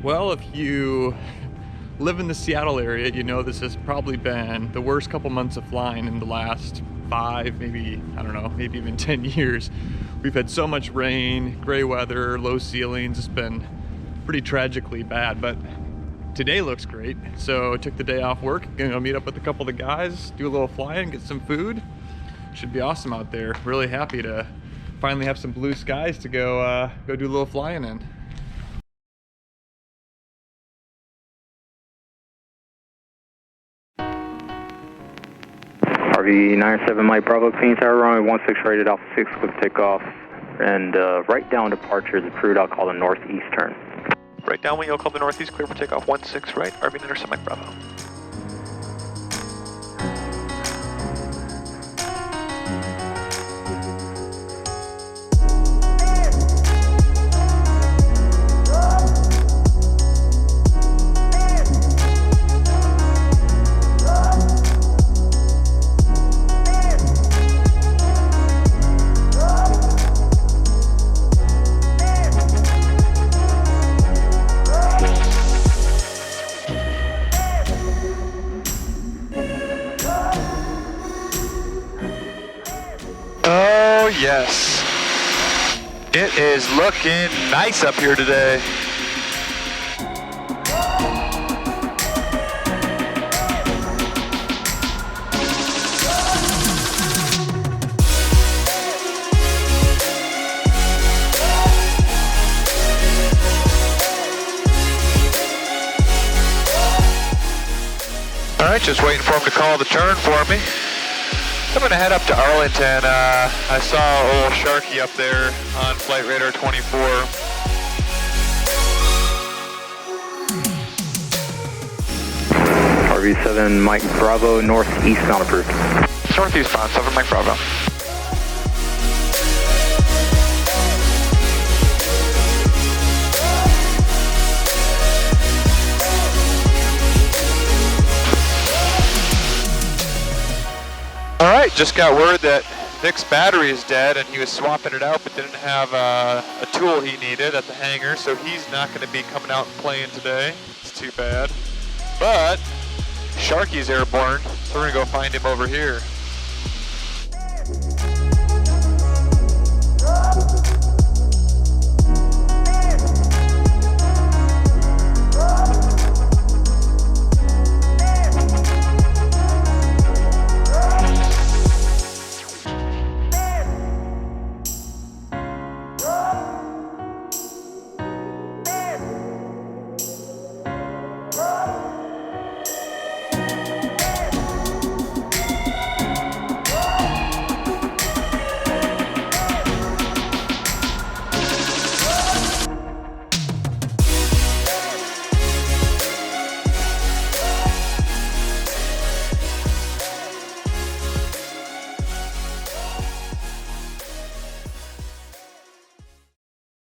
Well, if you live in the Seattle area, you know this has probably been the worst couple months of flying in the last 5, maybe, I don't know, maybe even 10 years. We've had so much rain, gray weather, low ceilings. It's been pretty tragically bad, but today looks great. So took the day off work, gonna go meet up with a couple of the guys, do a little flying, get some food. Should be awesome out there. Really happy to finally have some blue skies to go do a little flying in. RV97 Mike Bravo, Clean Tower runway 16 rated Alpha 6 with takeoff, and right down departure is approved. I'll call the northeastern. Right down when you'll call the northeast, clear for takeoff 16 right, RV97 Mike Bravo. Oh yes, it is looking nice up here today. All right, just waiting for him to call the turn for me. I'm gonna head up to Arlington. I saw old Sharky up there on Flight Radar 24. RV7 Mike Bravo, northeastbound approved. Northeastbound, 7 Mike Bravo. All right, just got word that Vic's battery is dead and he was swapping it out but didn't have a tool he needed at the hangar, so he's not going to be coming out and playing today. It's too bad. But Sharky's airborne, so we're going to go find him over here.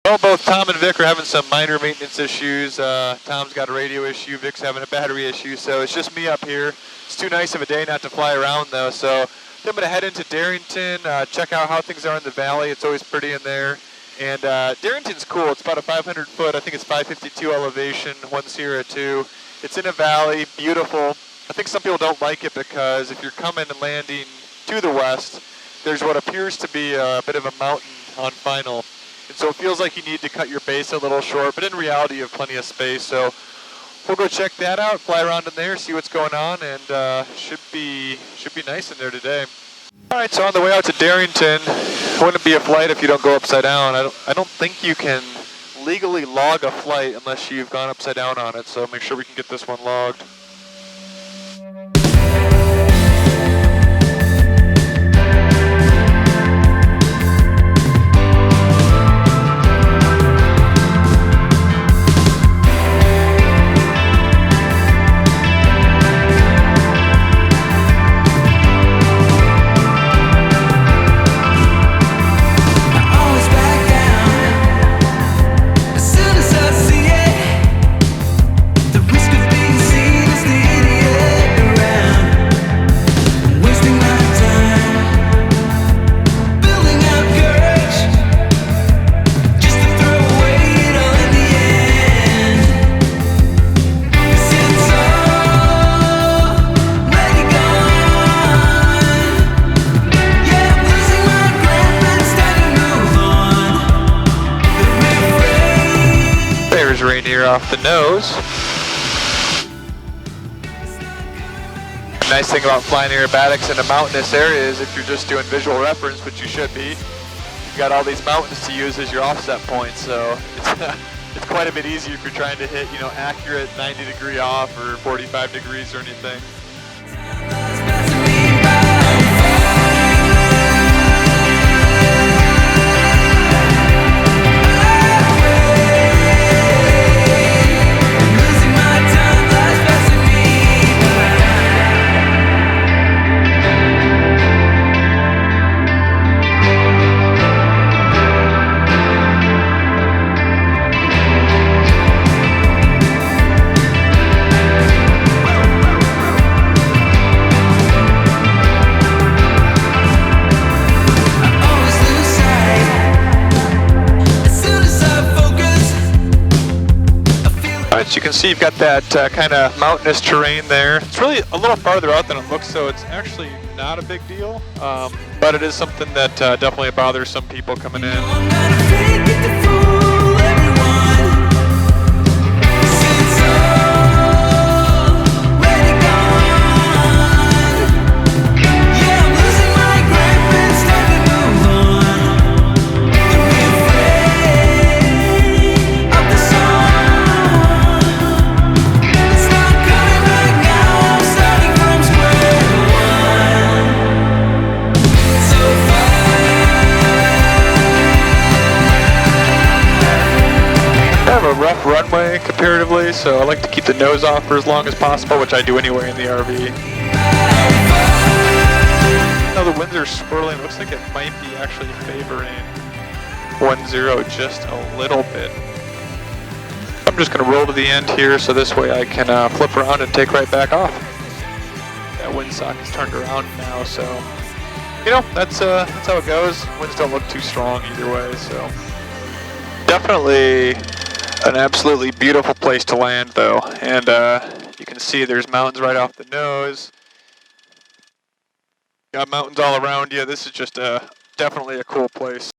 Well, both Tom and Vic are having some minor maintenance issues. Tom's got a radio issue, Vic's having a battery issue, so it's just me up here. It's too nice of a day not to fly around though, so I'm going to head into Darrington, check out how things are in the valley. It's always pretty in there. And Darrington's cool. It's about a 500 foot, I think it's 552 elevation, 102. It's in a valley, beautiful. I think some people don't like it because if you're coming and landing to the west, there's what appears to be a bit of a mountain on final. And so it feels like you need to cut your base a little short, but in reality you have plenty of space. So we'll go check that out, fly around in there, see what's going on, and should be nice in there today. All right, so on the way out to Darrington, it wouldn't be a flight if you don't go upside down. I don't think you can legally log a flight unless you've gone upside down on it, so make sure we can get this one logged. The risk of being seen is Rainier off the nose. The nice thing about flying aerobatics in a mountainous area is if you're just doing visual reference, which you should be, you've got all these mountains to use as your offset points, so it's quite a bit easier if you're trying to hit, accurate 90-degree off or 45 degrees or anything. As you can see, you've got that kind of mountainous terrain there. It's really a little farther out than it looks, so it's actually not a big deal. But it is something that definitely bothers some people coming in. Rough runway comparatively, so I like to keep the nose off for as long as possible, which I do anyway in the RV. Now the winds are swirling. Looks like it might be actually favoring 1-0 just a little bit. I'm just going to roll to the end here, so this way I can flip around and take right back off. That windsock is turned around now, so that's how it goes. Winds don't look too strong either way, so definitely an absolutely beautiful place to land though, and you can see there's mountains right off the nose. Got mountains all around you. This is just definitely a cool place.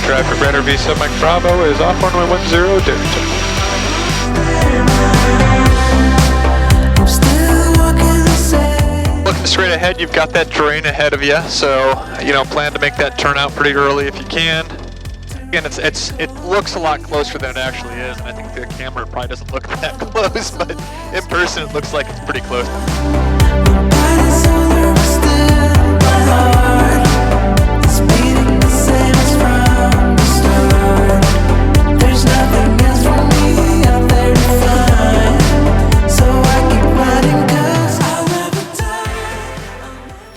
Traffic Radar V7 Mike Bravo is off runway 10, Darrington. Looking straight ahead, you've got that terrain ahead of you, so plan to make that turn out pretty early if you can. Again, it looks a lot closer than it actually is, and I think the camera probably doesn't look that close, but in person it looks like it's pretty close.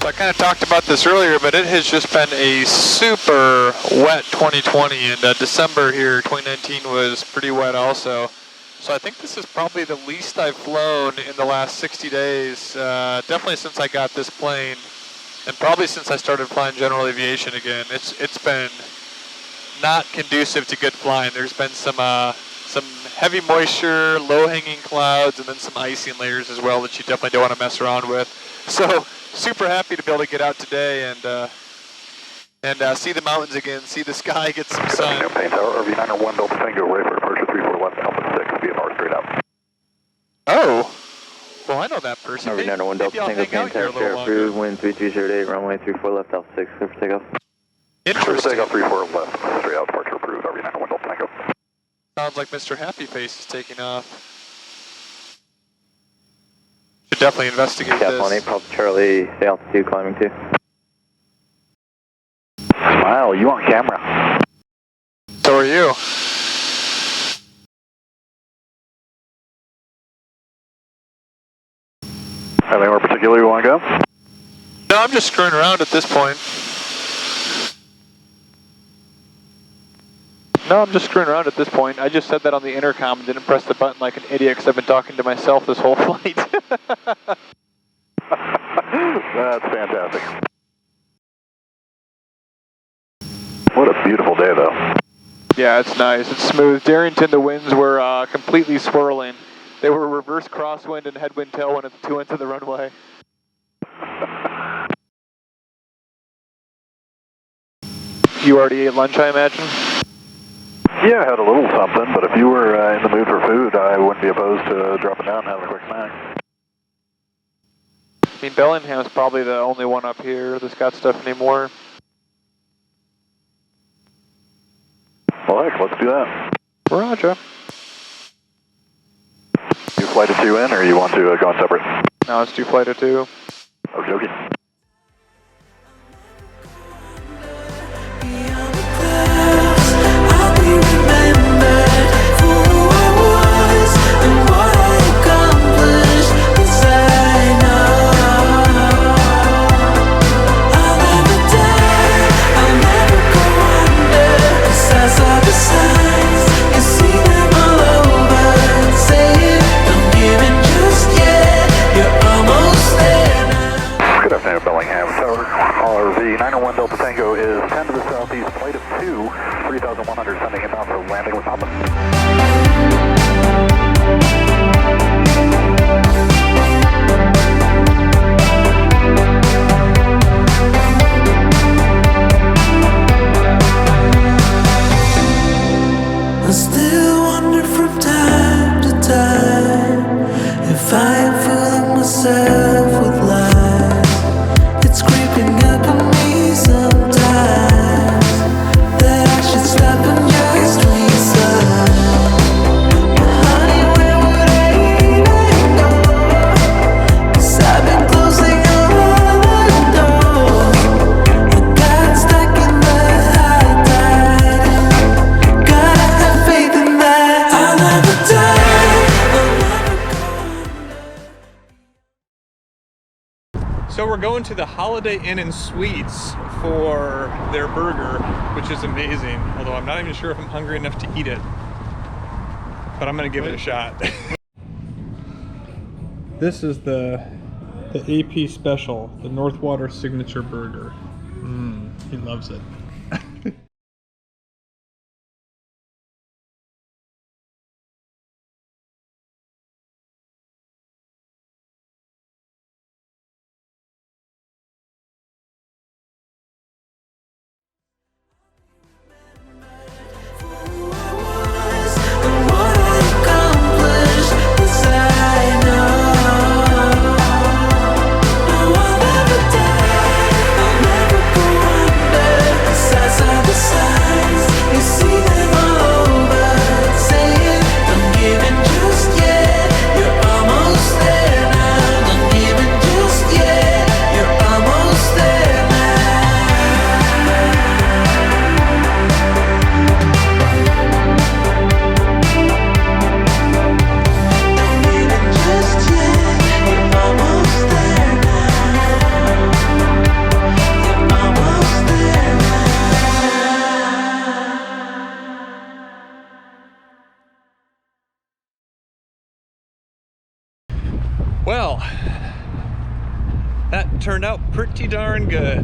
I kind of talked about this earlier, but it has just been a super wet 2020, and December here, 2019 was pretty wet also. So I think this is probably the least I've flown in the last 60 days, definitely since I got this plane, and probably since I started flying general aviation again. It's been not conducive to good flying. There's been some heavy moisture, low-hanging clouds, and then some icing layers as well that you definitely don't want to mess around with. So super happy to be able to get out today and see the mountains again, see the sky, get some sun. Paint Tower, RV9 1 Delta Tango, ready for departure 34 left, Alpha 6, VFR straight out. Oh, well I know that person. RV9 1 Delta Tango, Paint Tower, share approved, wind 3308, runway 34 left, Alpha 6, clear for takeoff. Interesting. Takeoff 34 left, straight out, departure approved, RV9 1 Delta Tango. Sounds like Mr. Happy Face is taking off. Should definitely investigate Cap this. on 8, Papa Charlie, stay altitude, climbing 2. Smile, you on camera. So are you. Anywhere particular you want to go? No, I'm just screwing around at this point. I just said that on the intercom and didn't press the button like an idiot because I've been talking to myself this whole flight. That's fantastic. What a beautiful day, though. Yeah, it's nice. It's smooth. Darrington, the winds were completely swirling. They were reverse crosswind and headwind tailwind at the two ends of the runway. You already ate lunch, I imagine? Yeah, I had a little something, but if you were in the mood for food, I wouldn't be opposed to dropping down and having a quick snack. I mean, Bellingham's probably the only one up here that's got stuff anymore. Well, heck, let's do that. Roger. You flight of 2 in, or you want to go on separate? No, it's 2 flight of 2. Okie dokie. Bellingham Tower, RV 901 Delta Tango is 10 to the southeast, flight of 2, 3,100, sending inbound for landing with Papa. I still wonder from time to time if I am fooling myself with lies. It's creeping up on me sometimes that I should stop and just resign. Honey, where would I even go? 'Cause I've been closing all the doors. I got stuck in the high tide. Gotta have faith in that I'll never die. So we're going to the Holiday Inn and Suites for their burger, which is amazing. Although I'm not even sure if I'm hungry enough to eat it, but I'm gonna give it a shot. This is the AP special, the Northwater signature burger. He loves it. Well, that turned out pretty darn good.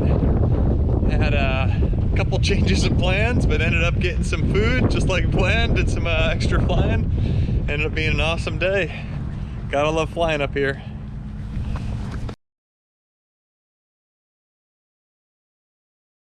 Had a couple changes of plans, but ended up getting some food just like planned, did some extra flying. Ended up being an awesome day. Gotta love flying up here.